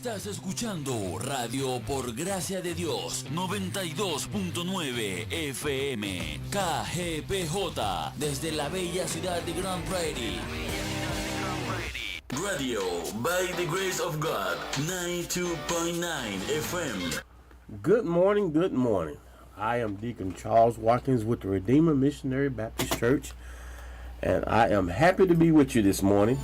Estás escuchando Radio Por Gracia de Dios 92.9 FM KGPJ desde la bella ciudad de Grand Prairie. Radio by the Grace of God 92.9 FM. Good morning, good morning. I am Deacon Charles Watkins with the Redeemer Missionary Baptist Church, and I am happy to be with you this morning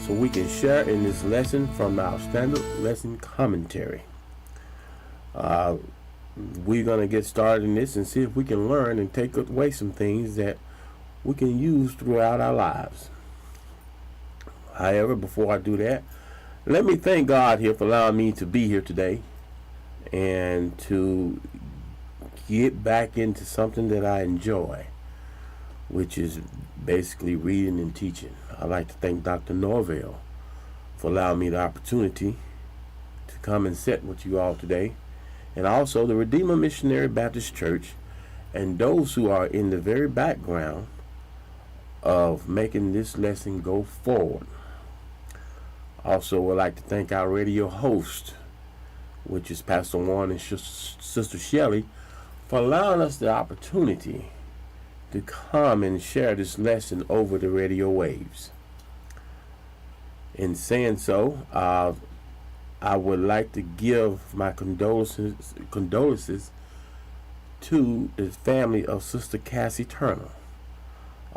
so we can share in this lesson from our standard lesson commentary. We're going to get started in this and see if we can learn and take away some things that we can use throughout our lives. However, before I do that, let me thank God here for allowing me to be here today and to get back into something that I enjoy, which is basically reading and teaching. I'd like to thank Dr. Norvell for allowing me the opportunity to come and sit with you all today, and also the Redeemer Missionary Baptist Church and those who are in the very background of making this lesson go forward. Also, would like to thank our radio host, which is Pastor Warren and Sister Shelley, for allowing us the opportunity to come and share this lesson over the radio waves. In saying so, I would like to give my condolences to the family of Sister Cassie Turner.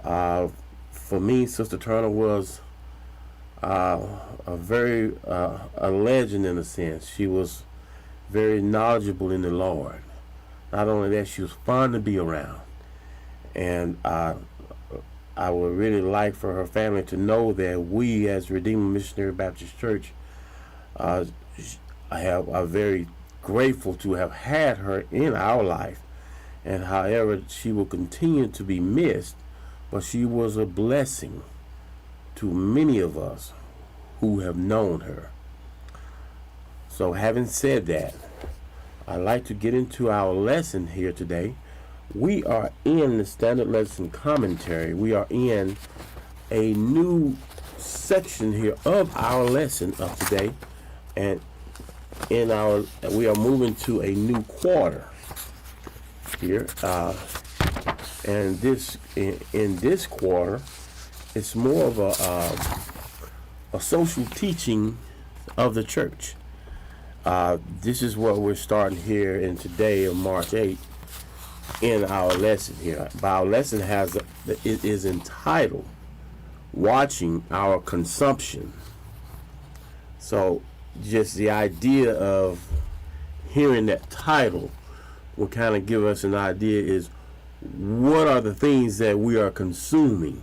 For me, Sister Turner was a legend in a sense. She was very knowledgeable in the Lord. Not only that, she was fun to be around. And I would really like for her family to know that we as Redeemer Missionary Baptist Church are very grateful to have had her in our life. And however, she will continue to be missed, but she was a blessing to many of us who have known her. So having said that, I'd like to get into our lesson here today. We are in the standard lesson commentary. We are in a new section here of our lesson of today, and we are moving to a new quarter here. And this in this quarter, it's more of a social teaching of the church. This is what we're starting here in today of March 8th in our lesson here. Our lesson it is entitled Watching Our Consumption. So just the idea of hearing that title will kind of give us an idea is what are the things that we are consuming,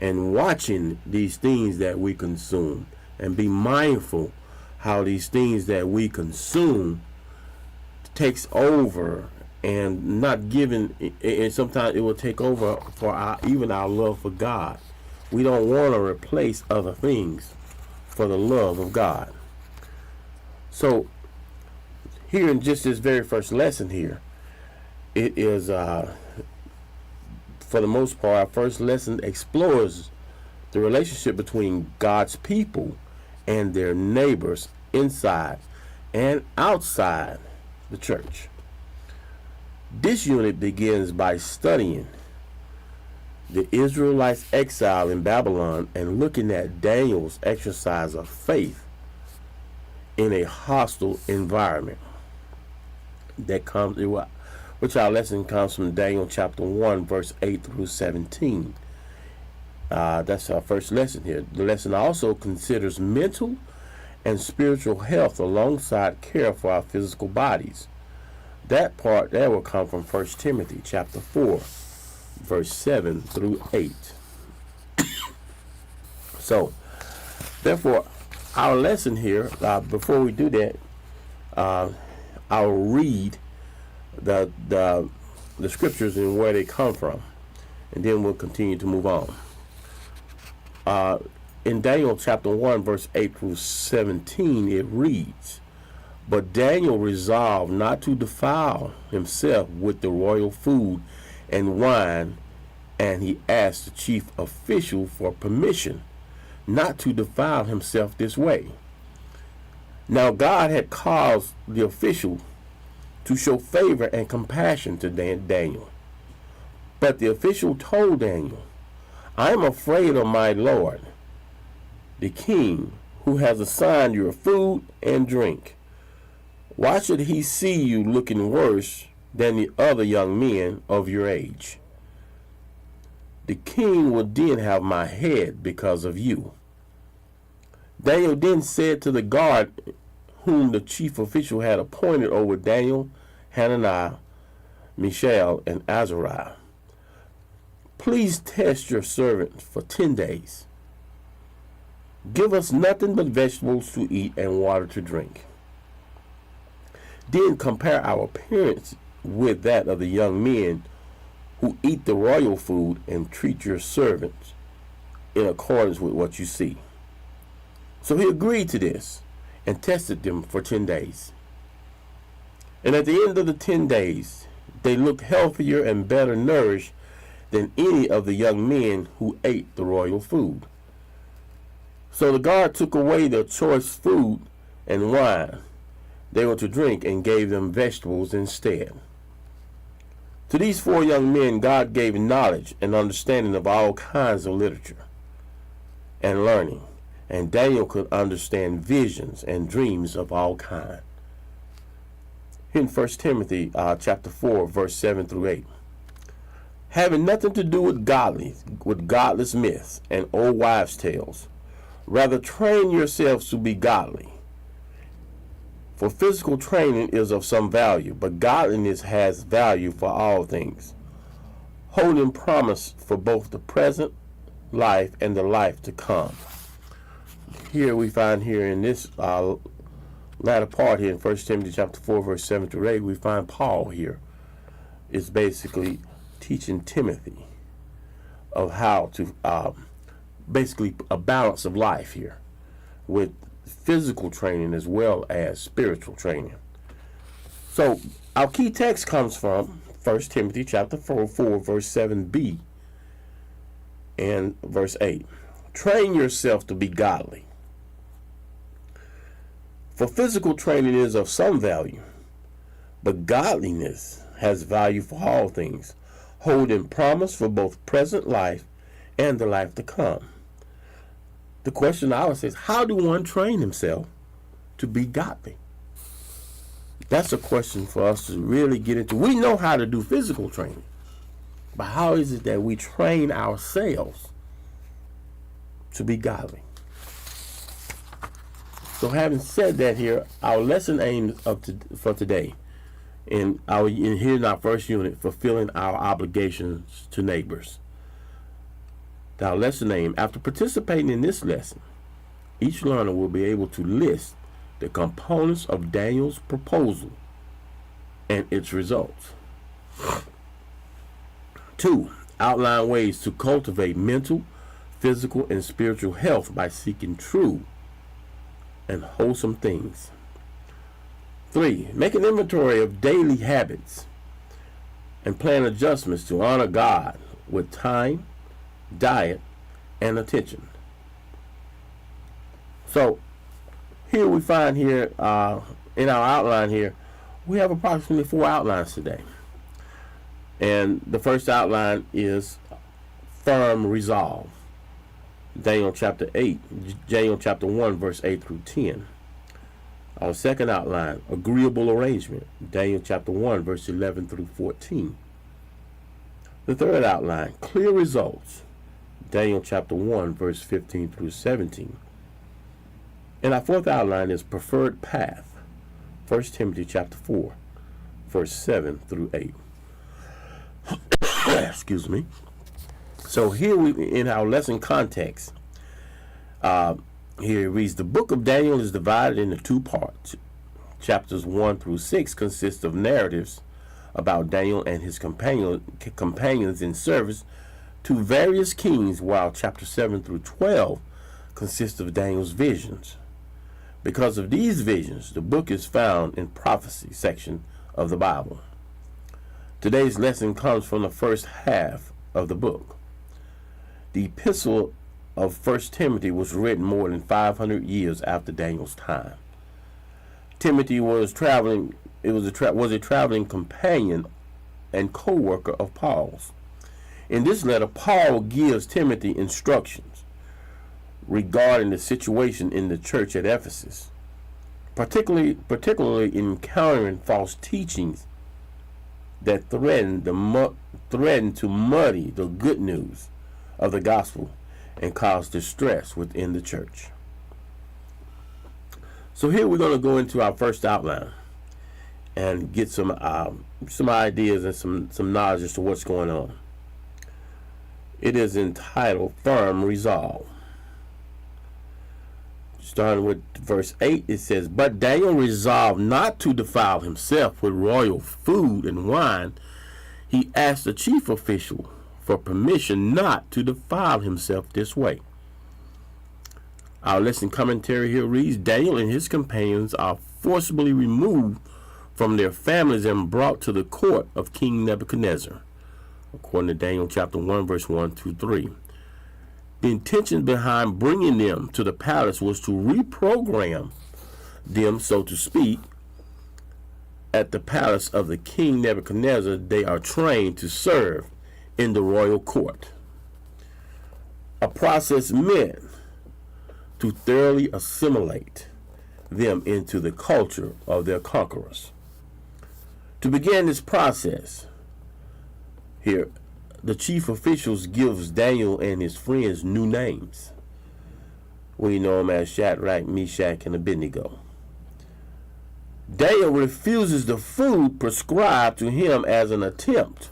and watching these things that we consume, and be mindful how these things that we consume takes over and not giving, and sometimes it will take over for even our love for God. We don't want to replace other things for the love of God. So here in just this very first lesson here, it is for the most part, our first lesson explores the relationship between God's people and their neighbors inside and outside the church. This unit begins by studying the Israelites' exile in Babylon and looking at Daniel's exercise of faith in a hostile environment. Which our lesson comes from Daniel chapter 1, verse 8 through 17. That's our first lesson here. The lesson also considers mental and spiritual health alongside care for our physical bodies. That will come from 1 Timothy chapter 4, verse 7 through 8. So, therefore, our lesson here, before we do that, I'll read the scriptures and where they come from, and then we'll continue to move on. In Daniel chapter 1, verse 8 through 17, it reads, "But Daniel resolved not to defile himself with the royal food and wine, and he asked the chief official for permission not to defile himself this way. Now God had caused the official to show favor and compassion to Daniel. But the official told Daniel, I am afraid of my Lord, the king, who has assigned your food and drink. Why should he see you looking worse than the other young men of your age? The king will then have my head because of you. Daniel then said to the guard whom the chief official had appointed over Daniel, Hananiah, Mishael, and Azariah, please test your servants for 10 days. Give us nothing but vegetables to eat and water to drink. Then compare our appearance with that of the young men who eat the royal food and treat your servants in accordance with what you see. So he agreed to this and tested them for 10 days. And at the end of the 10 days, they looked healthier and better nourished than any of the young men who ate the royal food. So the guard took away their choice food and wine they were to drink and gave them vegetables instead. To these 4 young men, God gave knowledge and understanding of all kinds of literature and learning, and Daniel could understand visions and dreams of all kinds. In 1 Timothy chapter 4, verse 7 through 8. Having nothing to do with godless myths and old wives' tales, rather train yourselves to be godly. For physical training is of some value, but godliness has value for all things, holding promise for both the present life and the life to come. Here we find here in this latter part here in 1 Timothy chapter 4, verse 7 through 8, we find Paul here is basically teaching Timothy of how to basically a balance of life here with physical training as well as spiritual training. So our key text comes from 1 Timothy chapter 4, verse 7b and verse 8. Train yourself to be godly. For physical training is of some value, but godliness has value for all things, holding promise for both present life and the life to come. The question I would say is, how do one train himself to be godly? That's a question for us to really get into. We know how to do physical training, but how is it that we train ourselves to be godly? So having said that here, our lesson aims for today in here in our first unit, fulfilling our obligations to neighbors. Our lesson aim, after participating in this lesson, each learner will be able to list the components of Daniel's proposal and its results. 2. Outline ways to cultivate mental, physical, and spiritual health by seeking true and wholesome things. 3. Make an inventory of daily habits and plan adjustments to honor God with time, diet, and attention. So here we find here in our outline here, we have approximately 4 outlines today. And the first outline is firm resolve. Daniel chapter 1, verse 8 through 10. Our second outline, agreeable arrangement. Daniel chapter 1, verse 11 through 14. The third outline, clear results. Daniel chapter 1, verse 15 through 17. And our fourth outline is preferred path. 1 Timothy chapter 4, verse 7 through 8. Excuse me. So here we, in our lesson context, here it reads, the book of Daniel is divided into 2 parts. Chapters 1 through 6 consist of narratives about Daniel and his companions in service to various kings, while chapter 7 through 12 consist of Daniel's visions. Because of these visions, the book is found in prophecy section of the Bible. Today's lesson comes from the first half of the book. The epistle of 1 Timothy was written more than 500 years after Daniel's time. Timothy was traveling. It was was a traveling companion and co-worker of Paul's. In this letter, Paul gives Timothy instructions regarding the situation in the church at Ephesus, particularly in countering false teachings that threaten to muddy the good news of the gospel and cause distress within the church. So here we're going to go into our first outline and get some ideas and some knowledge as to what's going on. It is entitled Firm Resolve. Starting with verse 8, it says, "But Daniel resolved not to defile himself with royal food and wine. He asked the chief official for permission not to defile himself this way." Our lesson commentary here reads, Daniel and his companions are forcibly removed from their families and brought to the court of King Nebuchadnezzar, according to Daniel chapter 1, verse 1 through 3. The intention behind bringing them to the palace was to reprogram them, so to speak. At the palace of the King Nebuchadnezzar, they are trained to serve in the royal court, a process meant to thoroughly assimilate them into the culture of their conquerors. To begin this process, here, the chief officials gives Daniel and his friends new names. We know them as Shadrach, Meshach, and Abednego. Daniel refuses the food prescribed to him as an attempt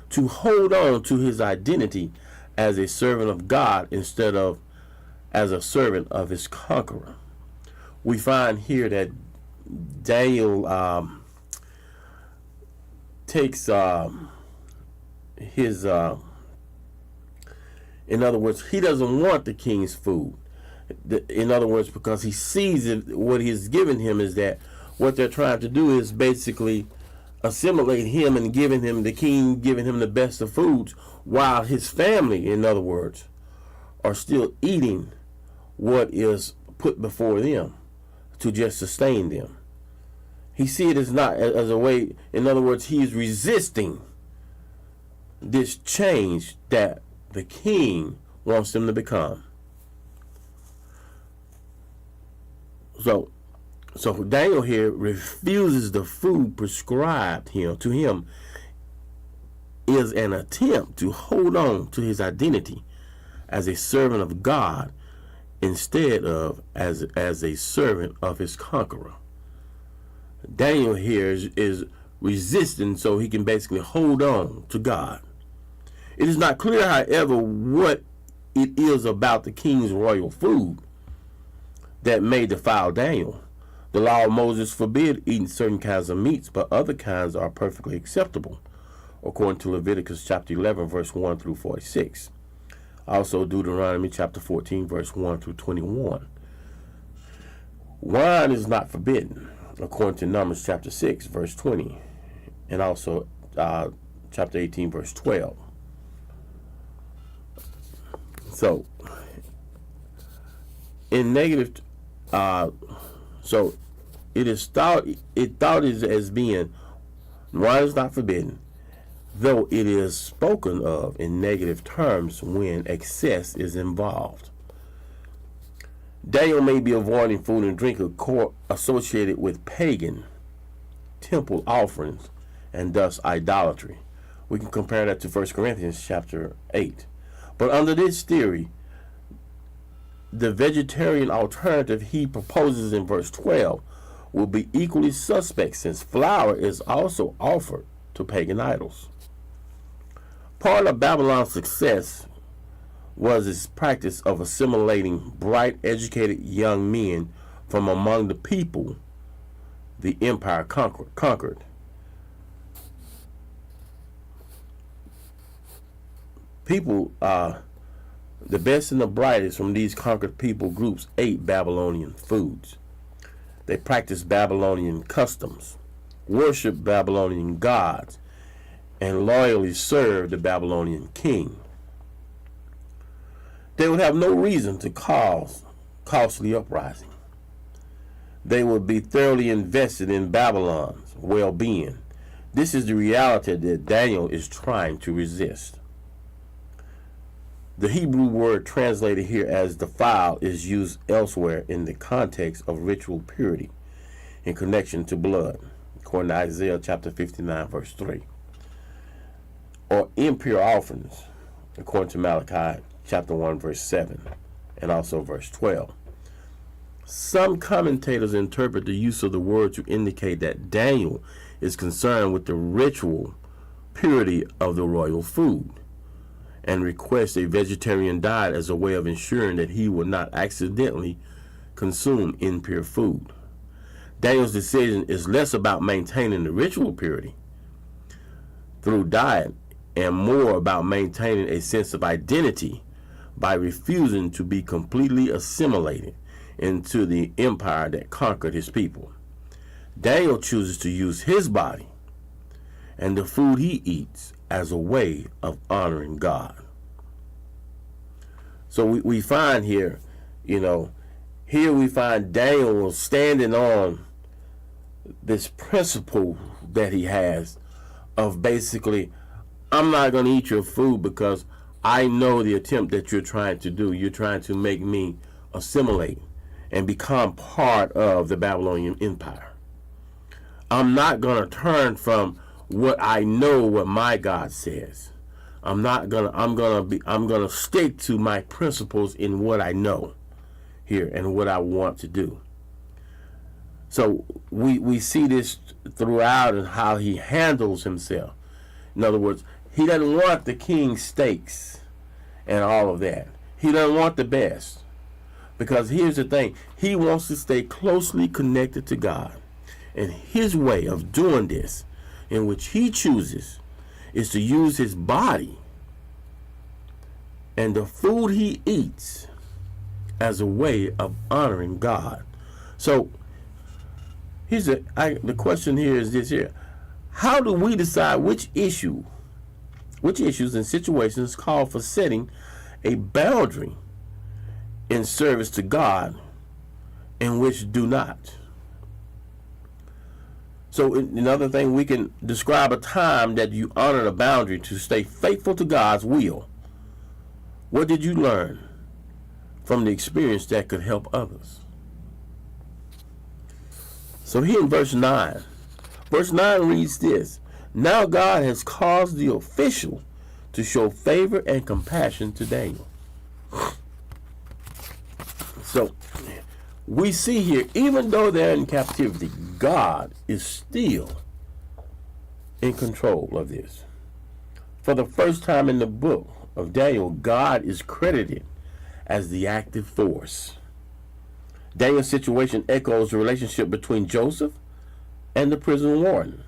to hold on to his identity as a servant of God instead of as a servant of his conqueror. We find here that Daniel takes his in other words, he doesn't want the king's food. In other words, because he sees it, what he's given him is that what they're trying to do is basically assimilate him and giving him the king, giving him the best of foods, while his family, in other words, are still eating what is put before them to just sustain them. He sees it as not as a way, in other words, he is resisting this change that the king wants them to become. So Daniel here refuses the food prescribed to him is an attempt to hold on to his identity as a servant of God instead of as a servant of his conqueror. Daniel here is resisting so he can basically hold on to God. It is not clear, however, what it is about the king's royal food that may defile Daniel. The law of Moses forbid eating certain kinds of meats, but other kinds are perfectly acceptable, according to Leviticus chapter 11, verse 1 through 46. Also Deuteronomy chapter 14, verse 1 through 21. Wine is not forbidden, according to Numbers chapter 6, verse 20, and also chapter 18, verse 12. So, in negative, so it is thought as being wine is not forbidden, though it is spoken of in negative terms when excess is involved. Daniel may be avoiding food and drink associated with pagan temple offerings and thus idolatry. We can compare that to 1 Corinthians chapter 8. But under this theory, the vegetarian alternative he proposes in verse 12 will be equally suspect, since flour is also offered to pagan idols. Part of Babylon's success was its practice of assimilating bright, educated young men from among the people the empire conquered. People, the best and the brightest from these conquered people groups ate Babylonian foods. They practiced Babylonian customs, worshiped Babylonian gods, and loyally served the Babylonian king. They would have no reason to cause costly uprising. they would be thoroughly invested in Babylon's well-being. This is the reality that Daniel is trying to resist. The Hebrew word translated here as defile is used elsewhere in the context of ritual purity in connection to blood, according to Isaiah chapter 59, verse 3. Or impure offerings, according to Malachi chapter 1, verse 7, and also verse 12. Some commentators interpret the use of the word to indicate that Daniel is concerned with the ritual purity of the royal food and requests a vegetarian diet as a way of ensuring that he will not accidentally consume impure food. Daniel's decision is less about maintaining the ritual purity through diet and more about maintaining a sense of identity by refusing to be completely assimilated into the empire that conquered his people. Daniel chooses to use his body and the food he eats as a way of honoring God. So we find here, here we find Daniel standing on this principle that he has of basically, I'm not going to eat your food because I know the attempt that you're trying to do. You're trying to make me assimilate and become part of the Babylonian Empire. I'm not going to turn from what I know, what my God says. I'm going to stick to my principles in what I know here and what I want to do. So we see this throughout in how he handles himself. In other words, he doesn't want the king's steaks and all of that. He doesn't want the best. Because here's the thing, he wants to stay closely connected to God. And his way of doing this, in which he chooses, is to use his body and the food he eats as a way of honoring God. So the question here is this here. How do we decide which issues and situations call for setting a boundary in service to God and which do not? So another thing, we can describe a time that you honored a boundary to stay faithful to God's will. What did you learn from the experience that could help others? So here in verse 9 reads this: Now God has caused the official to show favor and compassion to Daniel. So we see here, even though they're in captivity, God is still in control of this. For the first time in the book of Daniel, God is credited as the active force. Daniel's situation echoes the relationship between Joseph and the prison warden.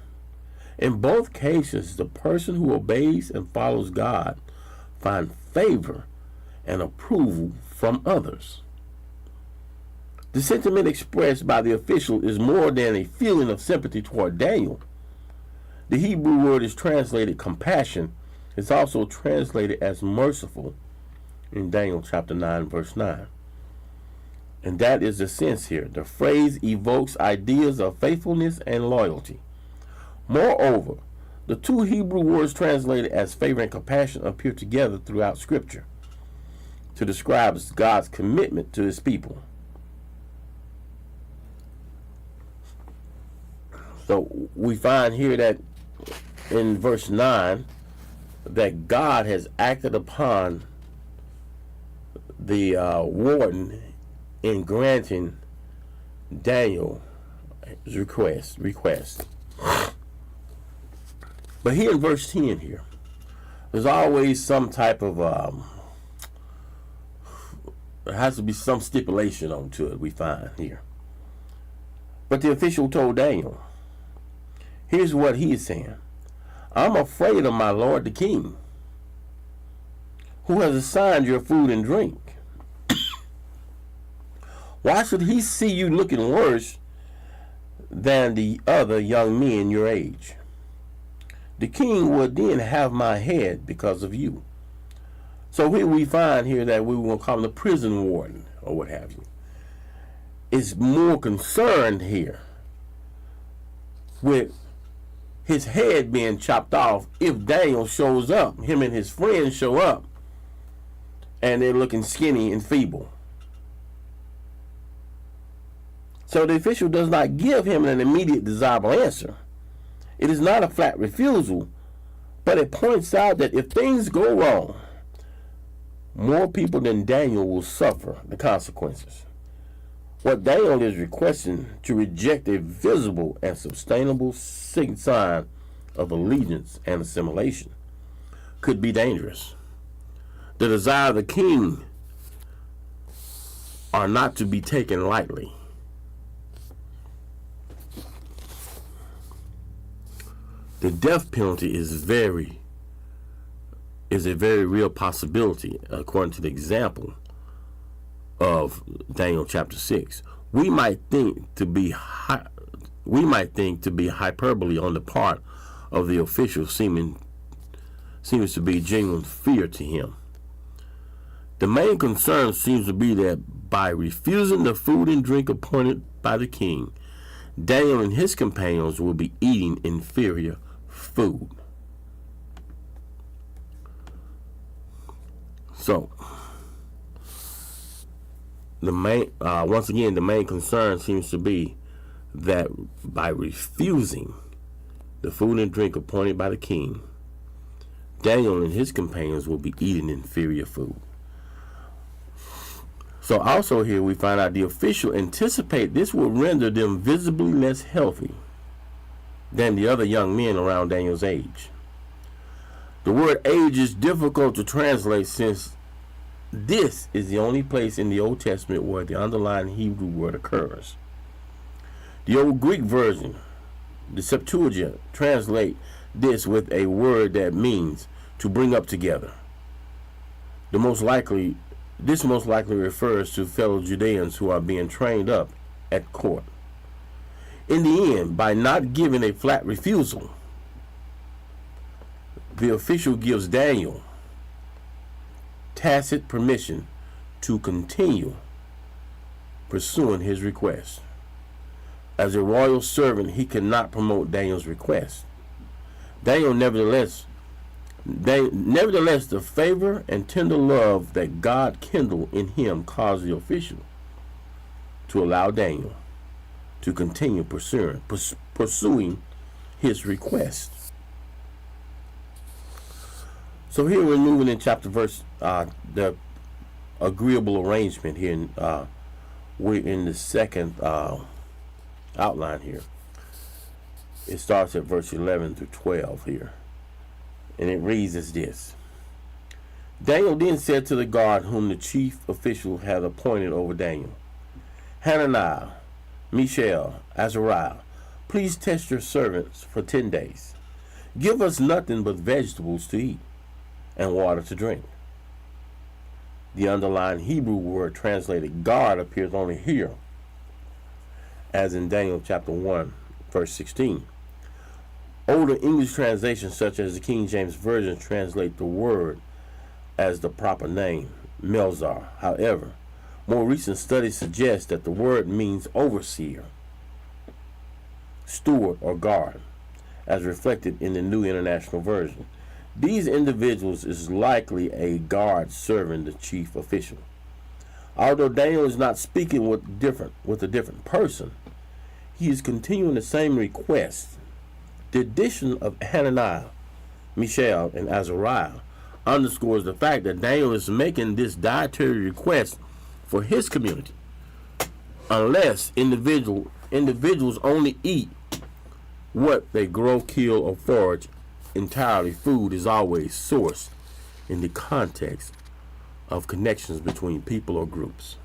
In both cases, the person who obeys and follows God finds favor and approval from others. The sentiment expressed by the official is more than a feeling of sympathy toward Daniel. The Hebrew word is translated compassion. It's also translated as merciful in Daniel chapter 9, verse 9. And that is the sense here. The phrase evokes ideas of faithfulness and loyalty. Moreover, the two Hebrew words translated as favor and compassion appear together throughout Scripture to describe God's commitment to his people. So we find here that in verse 9 that God has acted upon the warden in granting Daniel's request. But here in verse 10 here, there's always some type of, there has to be some stipulation onto it, we find here. But the official told Daniel, here's what he is saying: I'm afraid of my lord the king, who has assigned your food and drink. Why should he see you looking worse than the other young men your age? The king would then have my head because of you. So here we find here that we will call him the prison warden or what have you. is more concerned here with his head being chopped off if Daniel shows up. Him and his friends show up and they're looking skinny and feeble. So the official does not give him an immediate desirable answer. It is not a flat refusal, but it points out that if things go wrong, more people than Daniel will suffer the consequences. What Daniel is requesting to reject a visible and sustainable sign of allegiance and assimilation could be dangerous. The desire of the king are not to be taken lightly. The death penalty is a very real possibility, according to the example of Daniel chapter 6. We might think to be hyperbole on the part of the official, seems to be genuine fear to him. The main concern seems to be that by refusing the food and drink appointed by the king, Daniel and his companions will be eating inferior food. So, the main concern seems to be that by refusing the food and drink appointed by the king, Daniel and his companions will be eating inferior food. So also here we find out the official anticipate this will render them visibly less healthy than the other young men around Daniel's age. The word age is difficult to translate since this is the only place in the Old Testament where the underlying Hebrew word occurs. The Old Greek version, the Septuagint, translate this with a word that means to bring up together. This most likely refers to fellow Judeans who are being trained up at court. In the end, by not giving a flat refusal, the official gives Daniel tacit permission to continue pursuing his request. As a royal servant, he cannot promote Daniel's request. Nevertheless, the favor and tender love that God kindled in him caused the official to allow Daniel to continue pursuing his request. So here we're moving in the agreeable arrangement here. We're in the second outline here. It starts at verse 11 through 12 here. And it reads as this. Daniel then said to the guard whom the chief official had appointed over Daniel, Hananiah, Mishael, Azariah, please test your servants for 10 days. Give us nothing but vegetables to eat and water to drink. The underlying Hebrew word translated guard appears only here, as in Daniel chapter 1, verse 16. Older English translations, such as the King James Version, translate the word as the proper name, Melzar. However, more recent studies suggest that the word means overseer, steward, or guard, as reflected in the New International Version. These individuals is likely a guard serving the chief official. Although Daniel is not speaking with a different person, he is continuing the same request. The addition of Hananiah, Mishael, and Azariah underscores the fact that Daniel is making this dietary request for his community. Unless individuals only eat what they grow, kill, or forage entirely, food is always sourced in the context of connections between people or groups.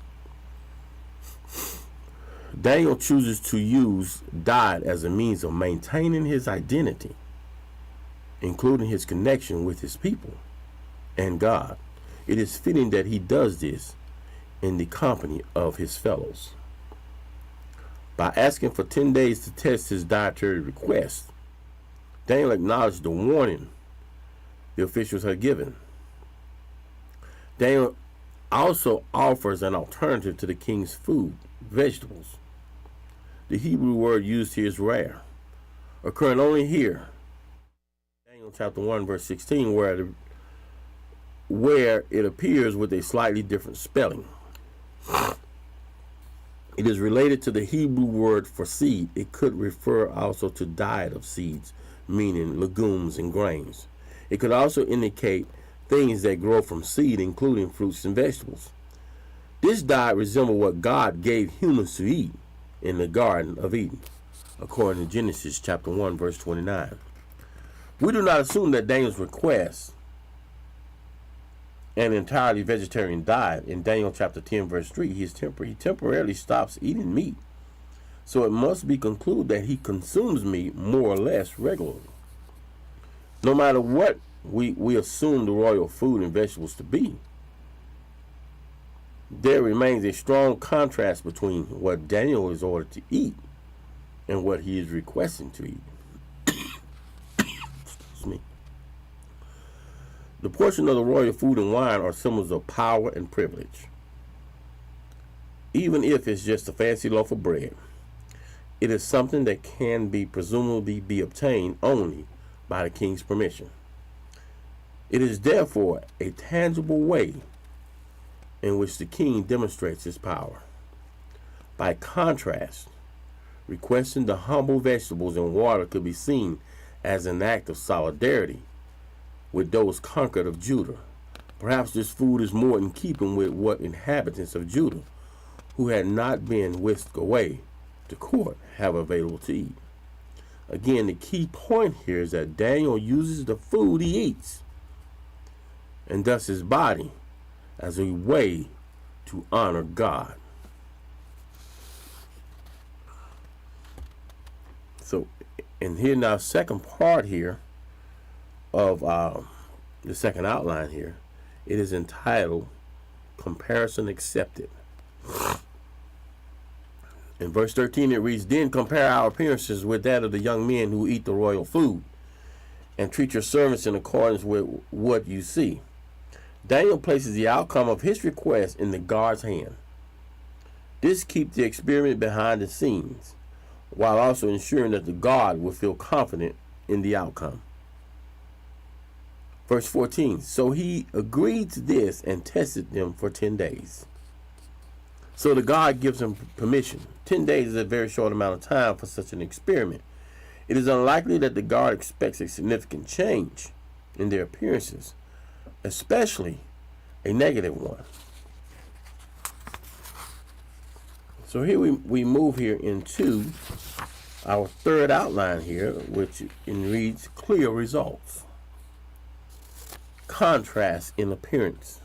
Daniel chooses to use diet as a means of maintaining his identity, including his connection with his people and God. It is fitting that he does this in the company of his fellows. By asking for 10 days to test his dietary request, Daniel acknowledged the warning the officials had given. Daniel also offers an alternative to the king's food, vegetables. The Hebrew word used here is rare, occurring only here, Daniel chapter 1, verse 16, where it appears with a slightly different spelling. It is related to the Hebrew word for seed. It could refer also to diet of seeds, meaning legumes and grains. It could also indicate things that grow from seed, including fruits and vegetables. This diet resembled what God gave humans to eat in the Garden of Eden, according to Genesis chapter 1, verse 29. We do not assume that Daniel's request an entirely vegetarian diet. In Daniel chapter 10, verse 3, he temporarily stops eating meat. So it must be concluded that he consumes meat more or less regularly. No matter what we assume the royal food and vegetables to be, there remains a strong contrast between what Daniel is ordered to eat and what he is requesting to eat. Excuse me. The portion of the royal food and wine are symbols of power and privilege. Even if it's just a fancy loaf of bread, it is something that can be presumably be obtained only by the king's permission. It is therefore a tangible way in which the king demonstrates his power. By contrast, requesting the humble vegetables and water could be seen as an act of solidarity with those conquered of Judah. Perhaps this food is more in keeping with what inhabitants of Judah, who had not been whisked away to court, have available to eat. Again, the key point here is that Daniel uses the food he eats, and thus his body, as a way to honor God. So, and here now, second part here of the second outline here, it is entitled Comparison Accepted. In verse 13 it reads, "Then compare our appearances with that of the young men who eat the royal food, and treat your servants in accordance with what you see." Daniel places the outcome of his request in the guard's hand. This keeps the experiment behind the scenes, while also ensuring that the guard will feel confident in the outcome. Verse 14, "So he agreed to this and tested them for 10 days. So the God gives him permission. 10 days is a very short amount of time for such an experiment. It is unlikely that the guard expects a significant change in their appearances, especially a negative one. So here we move here into our third outline here, which reads clear results. Contrast in appearance.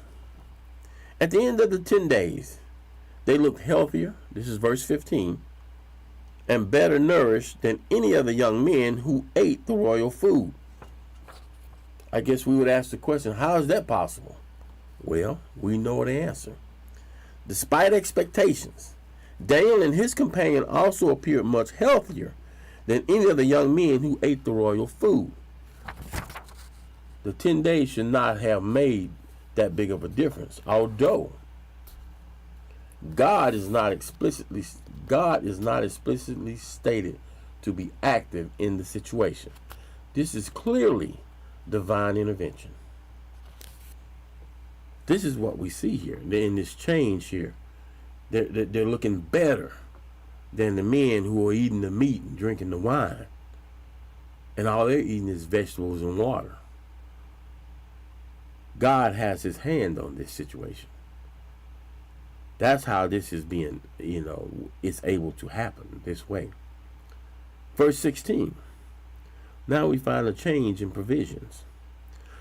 At the end of the 10 days, they looked healthier, this is verse 15, and better nourished than any of the young men who ate the royal food. I guess we would ask the question, how is that possible? Well, we know the answer. Despite expectations, Daniel and his companion also appeared much healthier than any of the young men who ate the royal food. The 10 days should not have made that big of a difference, although God is not explicitly stated to be active in the situation. This is clearly divine intervention. This is what we see here in this change here. They're looking better than the men who are eating the meat and drinking the wine, and all they're eating is vegetables and water. God has his hand on this situation. That's how this is being, it's able to happen this way. Verse 16. Now we find a change in provisions.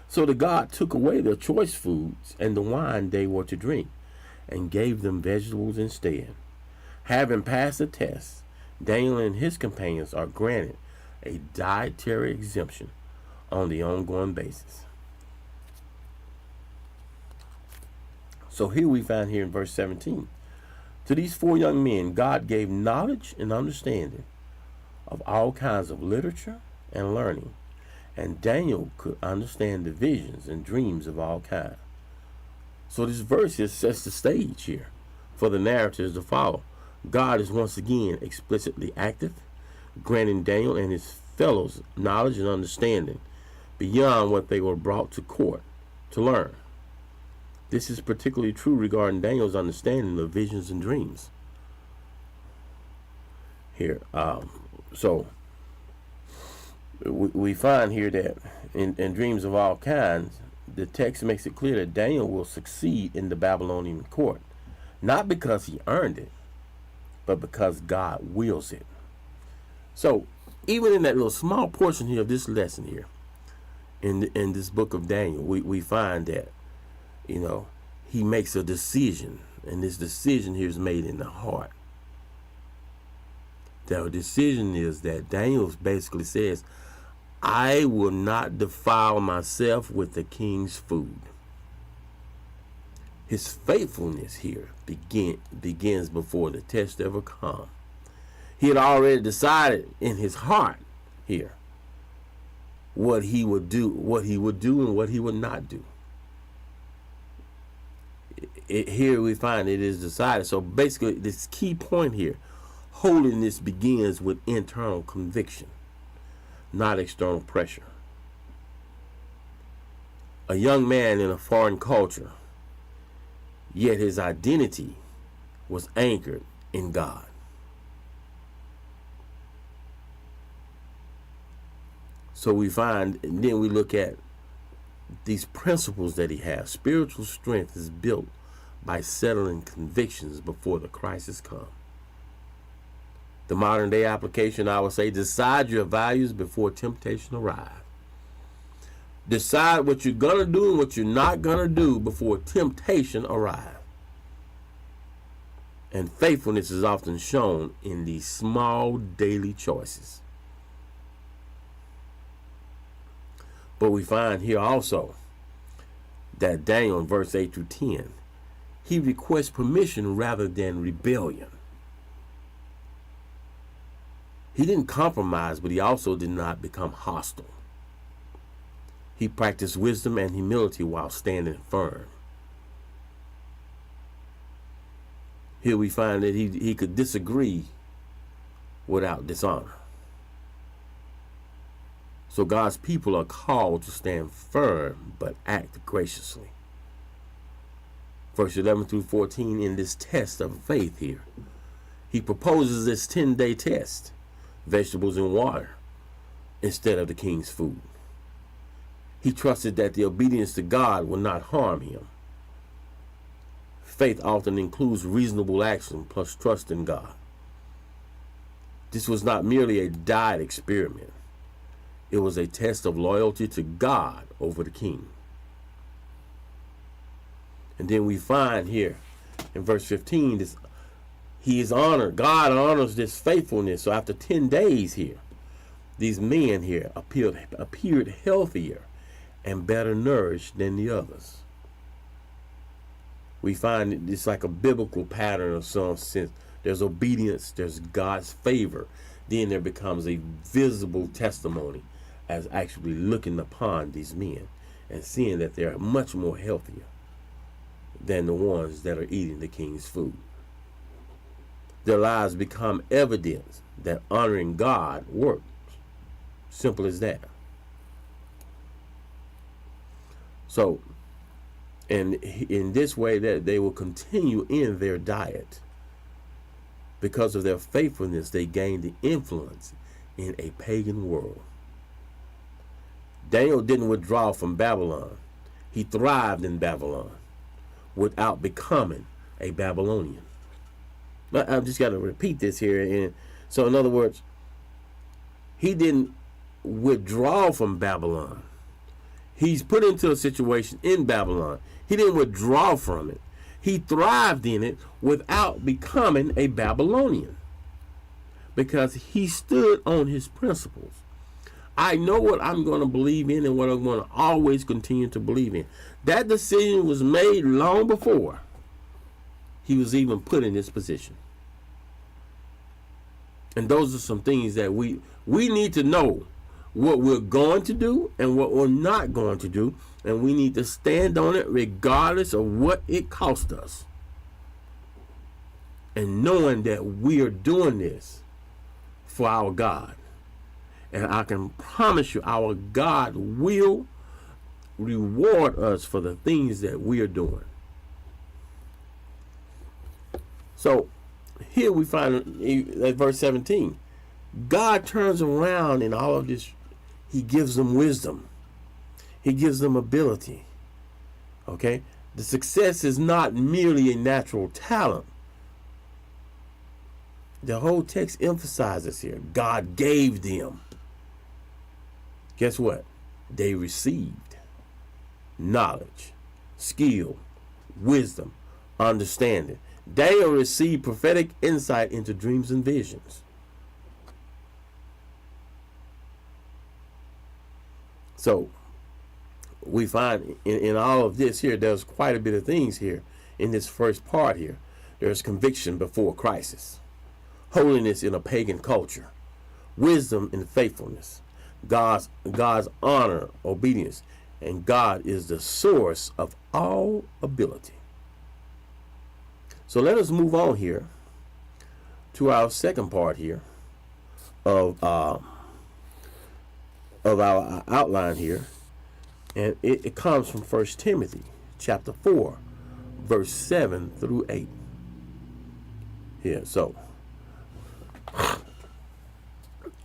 So the God took away their choice foods and the wine they were to drink, and gave them vegetables instead. Having passed the test, Daniel and his companions are granted a dietary exemption on the ongoing basis. So here we find here in verse 17, to these 4 young men, God gave knowledge and understanding of all kinds of literature and learning, and Daniel could understand the visions and dreams of all kinds. So this verse here sets the stage here for the narratives to follow. God is once again explicitly active, granting Daniel and his fellows knowledge and understanding beyond what they were brought to court to learn. This is particularly true regarding Daniel's understanding of visions and dreams. Here, so we find here that in dreams of all kinds, the text makes it clear that Daniel will succeed in the Babylonian court, not because he earned it, but because God wills it. So even in that little small portion here of this lesson here, in this book of Daniel, we find that, he makes a decision, and this decision here is made in the heart. The decision is that Daniel basically says, I will not defile myself with the king's food. His faithfulness here begins before the test ever comes. He had already decided in his heart here what he would do and what he would not do. Here we find it is decided. So basically, this key point here, holiness begins with internal conviction, not external pressure. A young man in a foreign culture, yet his identity was anchored in God. So we find, and then we look at these principles that he has. Spiritual strength is built by settling convictions before the crisis comes. The modern day application, I would say, decide your values before temptation arrives. Decide what you're going to do and what you're not going to do before temptation arrives. And faithfulness is often shown in these small daily choices. But we find here also that Daniel in verse 8 through 10, he requests permission rather than rebellion. He didn't compromise, but he also did not become hostile. He practiced wisdom and humility while standing firm. Here we find that he could disagree without dishonor. So God's people are called to stand firm but act graciously. Verse 11 through 14, in this test of faith here, he proposes this 10-day test, vegetables and water, instead of the king's food. He trusted that the obedience to God would not harm him. Faith often includes reasonable action plus trust in God. This was not merely a diet experiment. It was a test of loyalty to God over the king. And then we find here in verse 15, this, he is honored. God honors this faithfulness. So after 10 days here, these men here appeared healthier and better nourished than the others. We find it's like a biblical pattern of some sense. There's obedience, there's God's favor. Then there becomes a visible testimony as actually looking upon these men and seeing that they're much more healthier than the ones that are eating the king's food. Their lives become evidence that honoring God works. Simple as that. So, and in this way, that they will continue in their diet. Because of their faithfulness, they gain the influence in a pagan world. Daniel didn't withdraw from Babylon. He thrived in Babylon without becoming a Babylonian. I've just got to repeat this here. And so, in other words, he didn't withdraw from Babylon. He's put into a situation in Babylon. He didn't withdraw from it. He thrived in it without becoming a Babylonian because he stood on his principles. I know what I'm going to believe in and what I'm going to always continue to believe in. That decision was made long before he was even put in this position. And those are some things that we need to know what we're going to do and what we're not going to do, and we need to stand on it regardless of what it costs us. And knowing that we are doing this for our God. And I can promise you, our God will reward us for the things that we are doing. So here we find at verse 17, God turns around in all of this. He gives them wisdom. He gives them ability. Okay? The success is not merely a natural talent. The whole text emphasizes here, God gave them. Guess what? They received knowledge, skill, wisdom, understanding. They will receive prophetic insight into dreams and visions. So we find in all of this here, there's quite a bit of things here in this first part here. There's conviction before crisis, holiness in a pagan culture, wisdom and faithfulness, God's honor, obedience, and God is the source of all ability. So let us move on here to our second part here of our outline here, and it comes from 1 Timothy chapter 4, verse 7 through 8. Here, so,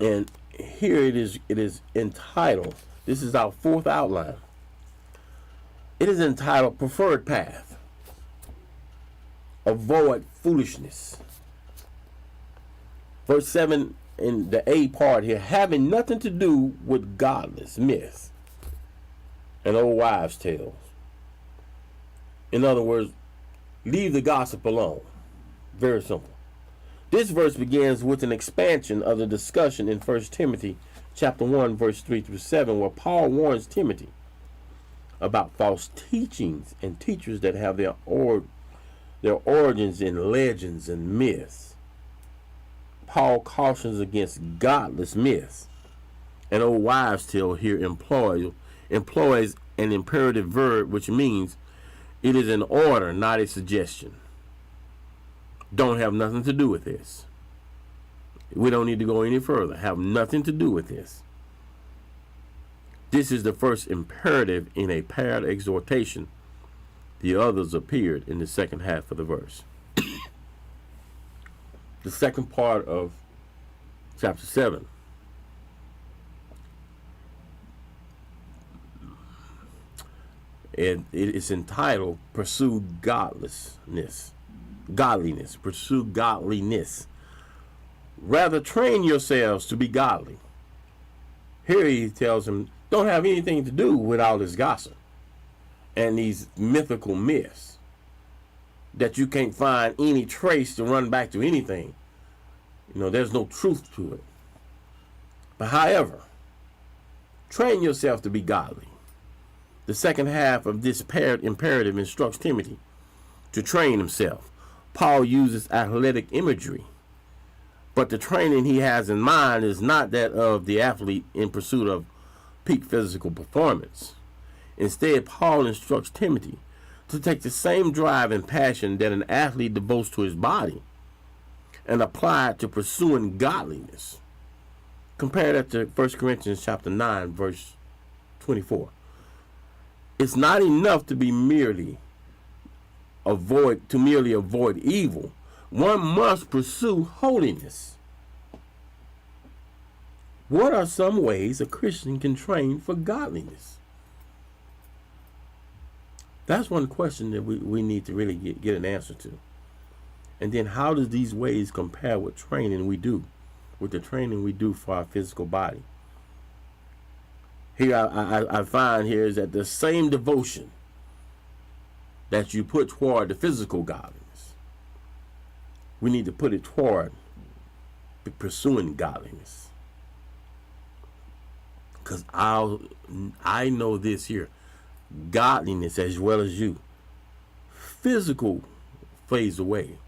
and here it is entitled, this is our fourth outline. It is entitled Preferred Path. Avoid foolishness. Verse 7 in the A part here, having nothing to do with godless myths and old wives' tales. In other words, leave the gossip alone. Very simple. This verse begins with an expansion of the discussion in 1 Timothy chapter 1, verse 3 through 7, where Paul warns Timothy about false teachings and teachers that have their origins in legends and myths. Paul cautions against godless myths. An old wives' tale here employs an imperative verb, which means it is an order, not a suggestion. Don't have nothing to do with this. We don't need to go any further. Have nothing to do with this. This is the first imperative in a paired exhortation. The others appeared in the second half of the verse. The second part of chapter 7. And it is entitled Pursue Godliness. Pursue godliness. Rather train yourselves to be godly. Here he tells him, don't have anything to do with all this gossip and these mythical myths that you can't find any trace to run back to anything. You know, there's no truth to it. But however, train yourself to be godly. The second half of this paired imperative instructs Timothy to train himself. Paul uses athletic imagery, but the training he has in mind is not that of the athlete in pursuit of peak physical performance. Instead, Paul instructs Timothy to take the same drive and passion that an athlete devotes to his body and apply it to pursuing godliness. Compare that to 1 Corinthians chapter 9, verse 24. It's not enough to merely avoid evil. One must pursue holiness. What are some ways a Christian can train for godliness? That's one question that we need to really get an answer to. And then how does these ways compare with the training we do for our physical body? Here I find here is that the same devotion that you put toward the physical godliness, we need to put it toward pursuing godliness. Because I know this here, godliness as well as you, physical fades away,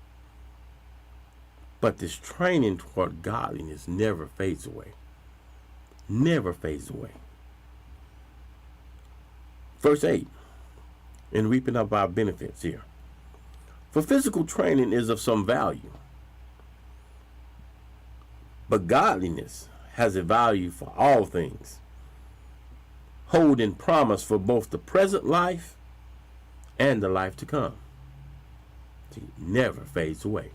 but this training toward godliness never fades away. never fades away. Verse 8, in reaping up our benefits here. For physical training is of some value, but godliness has a value for all things, holding promise for both the present life and the life to come. It never fades away.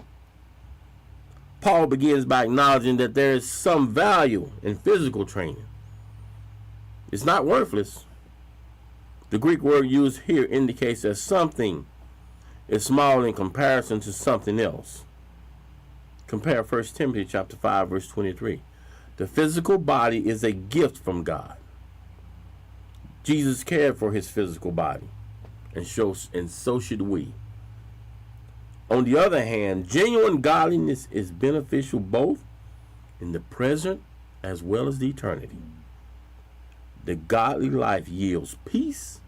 Paul begins by acknowledging that there is some value in physical training. It's not worthless. The Greek word used here indicates that something is small in comparison to something else. Compare 1 Timothy chapter 5, verse 23. The physical body is a gift from God. Jesus cared for his physical body, and so should we. On the other hand, genuine godliness is beneficial both in the present as well as the eternity. The godly life yields peace,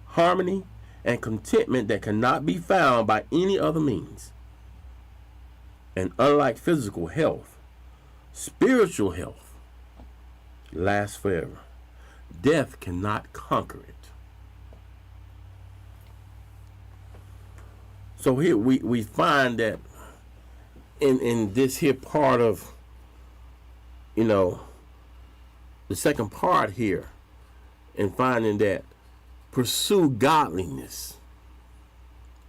harmony, and contentment that cannot be found by any other means. And unlike physical health, spiritual health lasts forever. Death cannot conquer it. So here we find that in this here part of, the second part here, and finding that pursue godliness,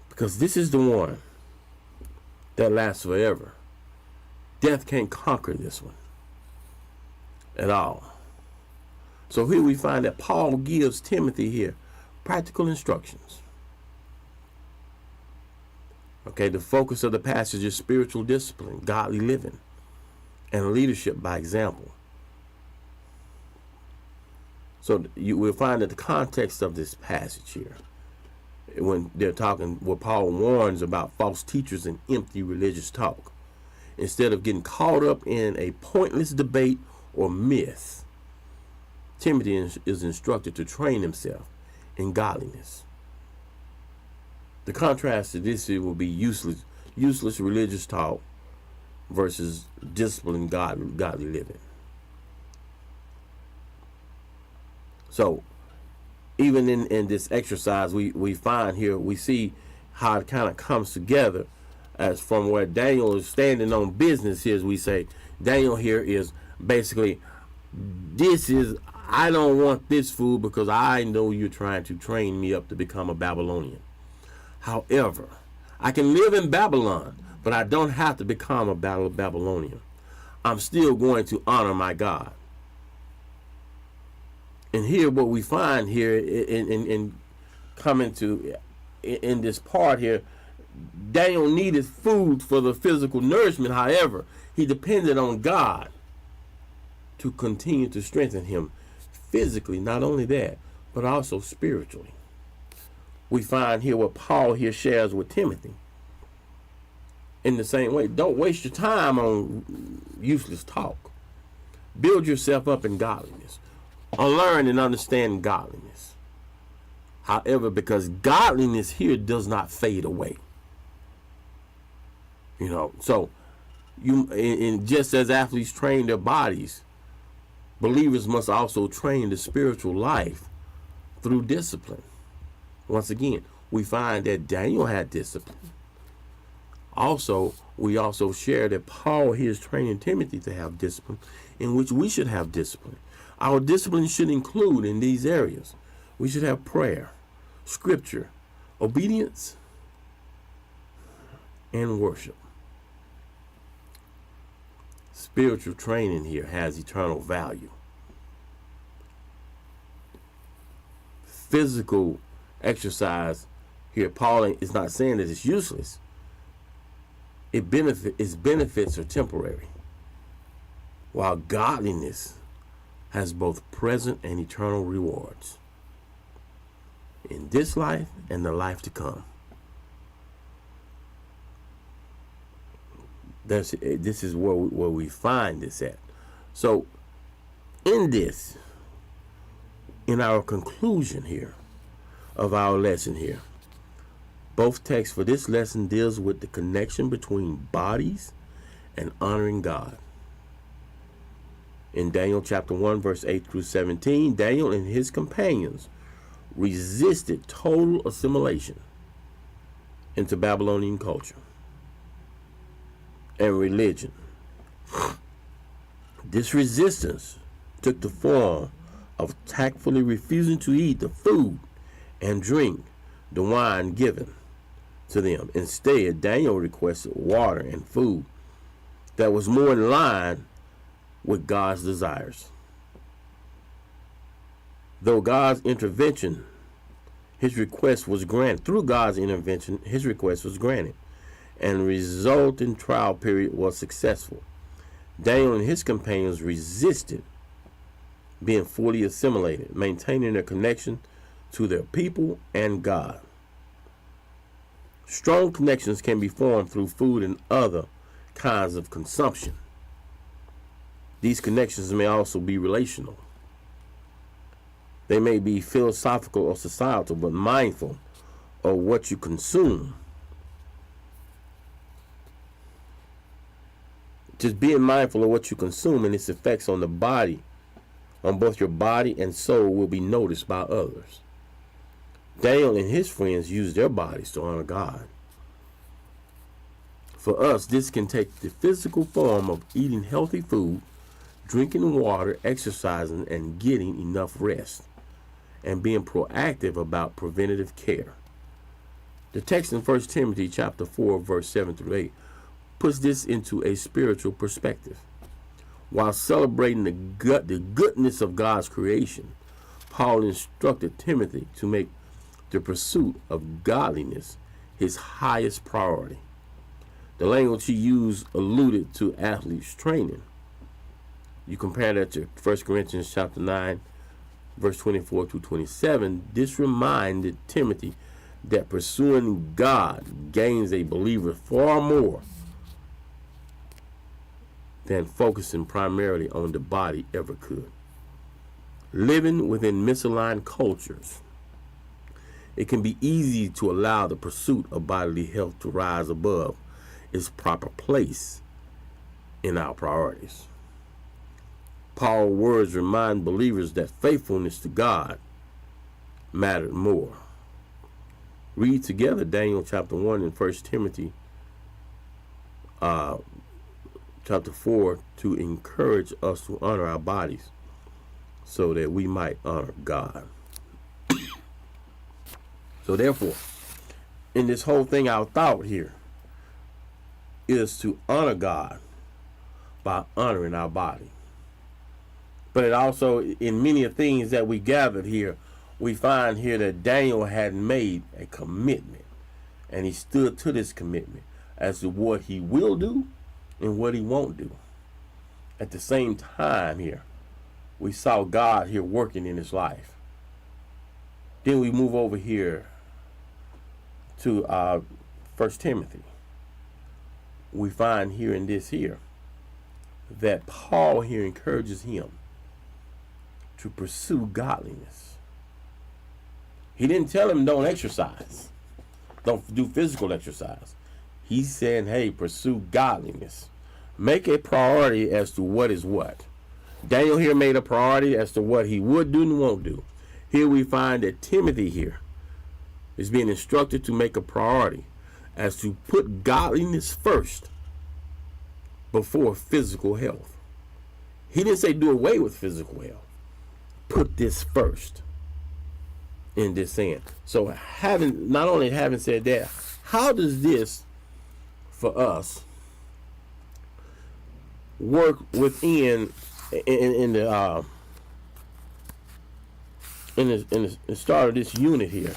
because this is the one that lasts forever. Death can't conquer this one at all. So here we find that Paul gives Timothy here practical instructions. Okay, the focus of the passage is spiritual discipline, godly living, and leadership by example. So you will find that the context of this passage here, when they're talking, where Paul warns about false teachers and empty religious talk, instead of getting caught up in a pointless debate or myth, Timothy is instructed to train himself in godliness. The contrast to this will be useless religious talk versus disciplined godly living. So even in this exercise we find here, we see how it kind of comes together, as from where Daniel is standing on business here, as we say. Daniel here is basically, I don't want this food because I know you're trying to train me up to become a Babylonian. However, I can live in Babylon, but I don't have to become a Babylonian. I'm still going to honor my God. And here, what we find here in coming to in this part here, Daniel needed food for the physical nourishment. However, he depended on God to continue to strengthen him physically. Not only that, but also spiritually. We find here what Paul here shares with Timothy. In the same way, don't waste your time on useless talk. Build yourself up in godliness. Learn and understand godliness. However, because godliness here does not fade away. So just as athletes train their bodies, believers must also train the spiritual life through discipline. Once again, we find that Daniel had discipline. We also share that Paul here is training Timothy to have discipline, in which we should have discipline. Our discipline should include in these areas. We should have prayer, scripture, obedience, and worship. Spiritual training here has eternal value. Physical exercise here, Paul is not saying that it's useless. Its benefits are temporary, while godliness has both present and eternal rewards in this life and the life to come. This is where we find this at. So in our conclusion here of our lesson here, both texts for this lesson deals with the connection between bodies and honoring God. In Daniel chapter 1, verse 8 through 17, Daniel and his companions resisted total assimilation into Babylonian culture and religion. This resistance took the form of tactfully refusing to eat the food and drink the wine given to them. Instead, Daniel requested water and food that was more in line with God's desires. Though God's intervention, his request was granted. Through God's intervention, his request was granted, and the resulting trial period was successful. Daniel and his companions resisted being fully assimilated, maintaining their connection to their people and God. Strong connections can be formed through food and other kinds of consumption. These connections may also be relational. They may be philosophical or societal, but mindful of what you consume. Just being mindful of what you consume and its effects on the body, on both your body and soul, will be noticed by others. Daniel and his friends used their bodies to honor God. For us, this can take the physical form of eating healthy food, drinking water, exercising, and getting enough rest, and being proactive about preventative care. The text in 1 Timothy chapter 4, verse 7 through 8 puts this into a spiritual perspective. While celebrating the goodness of God's creation, Paul instructed Timothy to make the pursuit of godliness his highest priority. The language he used alluded to athletes training. You compare that to 1 Corinthians chapter 9, verse 24 through 27. This reminded Timothy that pursuing God gains a believer far more than focusing primarily on the body ever could. Living within misaligned cultures, it can be easy to allow the pursuit of bodily health to rise above its proper place in our priorities. Paul's words remind believers that faithfulness to God mattered more. Read together Daniel chapter 1 and 1 Timothy chapter 4 to encourage us to honor our bodies so that we might honor God. So therefore, in this whole thing, our thought here is to honor God by honoring our body. But it also, in many of things that we gathered here, we find here that Daniel had made a commitment, and he stood to this commitment as to what he will do and what he won't do. At the same time here, we saw God here working in his life. Then we move over here to 1 Timothy. We find here in this here that Paul here encourages him to pursue godliness. He didn't tell him don't exercise, don't do physical exercise. He's saying, hey, pursue godliness. Make a priority as to what is what. Daniel here made a priority as to what he would do and won't do. Here we find that Timothy here is being instructed to make a priority as to put godliness first before physical health. He didn't say do away with physical health. Put this first in this saying. So not only having said that, how does this for us work within in the start of this unit here,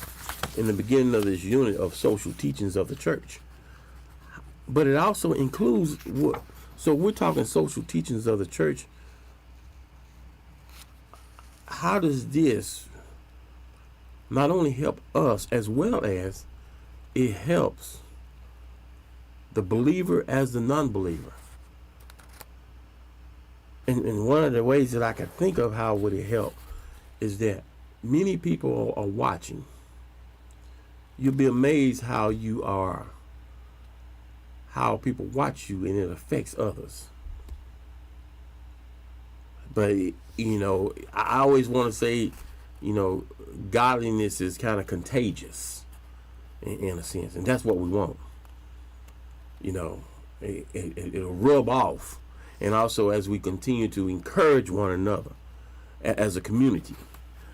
in the beginning of this unit of social teachings of the church? But it also includes what? So we're talking social teachings of the church. How does this not only help us, as well as it helps the believer as the non-believer? And one of the ways that I can think of how would it help is that many people are watching. You'll be amazed how people watch you and it affects others. But I always want to say, godliness is kind of contagious in a sense, and that's what we want. It'll rub off, and also as we continue to encourage one another as a community,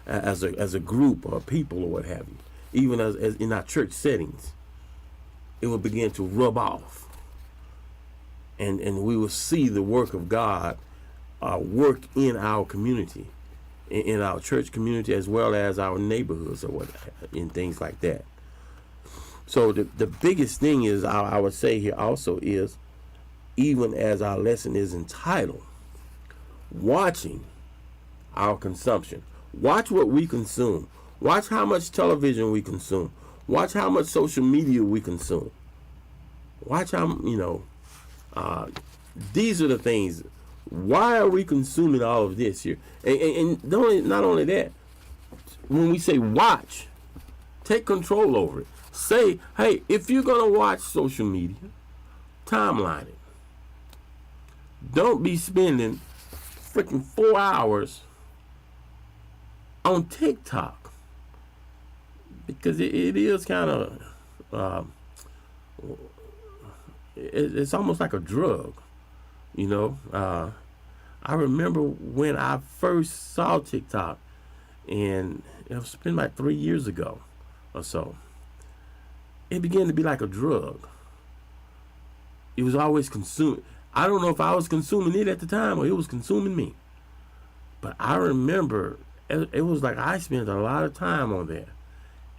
as a group or people or what have you, even as in our church settings, it will begin to rub off, and we will see the work of God work in our community, in our church community, as well as our neighborhoods or what, and things like that. So the biggest thing is, I would say here also is, even as our lesson is entitled, watching our consumption. Watch what we consume. Watch how much television we consume. Watch how much social media we consume. Watch how, these are the things. Why are we consuming all of this here? And not only that, when we say watch, take control over it. Say, hey, if you're going to watch social media, timeline it. Don't be spending freaking 4 hours on TikTok, because it is kind of, it's almost like a drug, I remember when I first saw TikTok, and it was been like 3 years ago or so. It began to be like a drug. It was always consumed. I don't know if I was consuming it at the time or it was consuming me. But I remember it was like I spent a lot of time on there.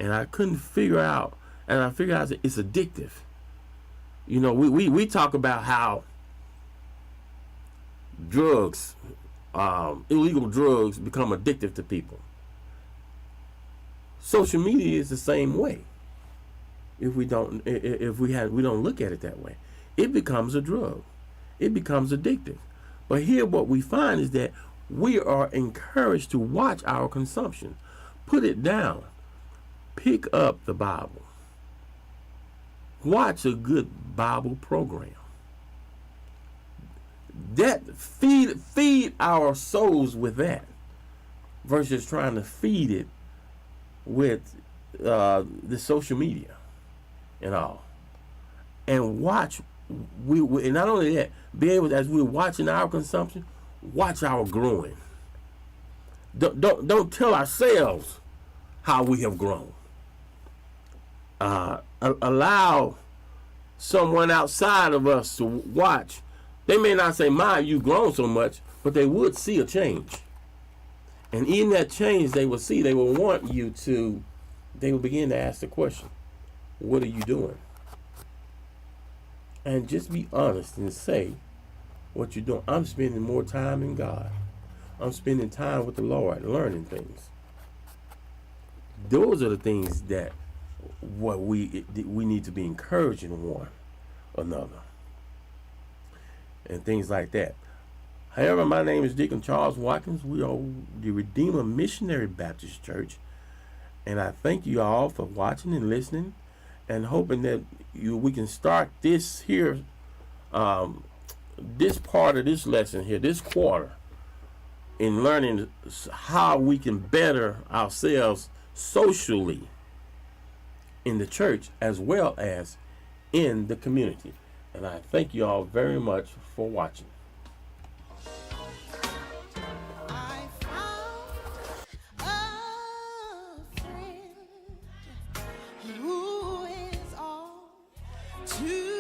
And I couldn't figure out, and I figured out it's addictive. We talk about how drugs, illegal drugs become addictive to people. Social media is the same way. If we don't look at it that way, it becomes a drug. It becomes addictive. But here what we find is that we are encouraged to watch our consumption. Put it down. Pick up the Bible. Watch a good Bible program. That feed our souls with that, versus trying to feed it with the social media and all. And watch, and not only that, be able to, as we're watching our consumption, watch our growing. Don't tell ourselves how we have grown. Allow someone outside of us to watch. They may not say, "My, you've grown so much," but they would see a change. And in that change, they will see. They will want you to. They will begin to ask the question, "What are you doing?" And just be honest and say what you're doing. I'm spending more time in God. I'm spending time with the Lord, learning things. Those are the things that what we need to be encouraging one another, and things like that. However, my name is Deacon Charles Watkins. We are the Redeemer Missionary Baptist Church, and I thank you all for watching and listening, and hoping that we can start this here, this part of this lesson here, this quarter, in learning how we can better ourselves socially in the church as well as in the community. And I thank you all very much for watching. I found a friend who is all to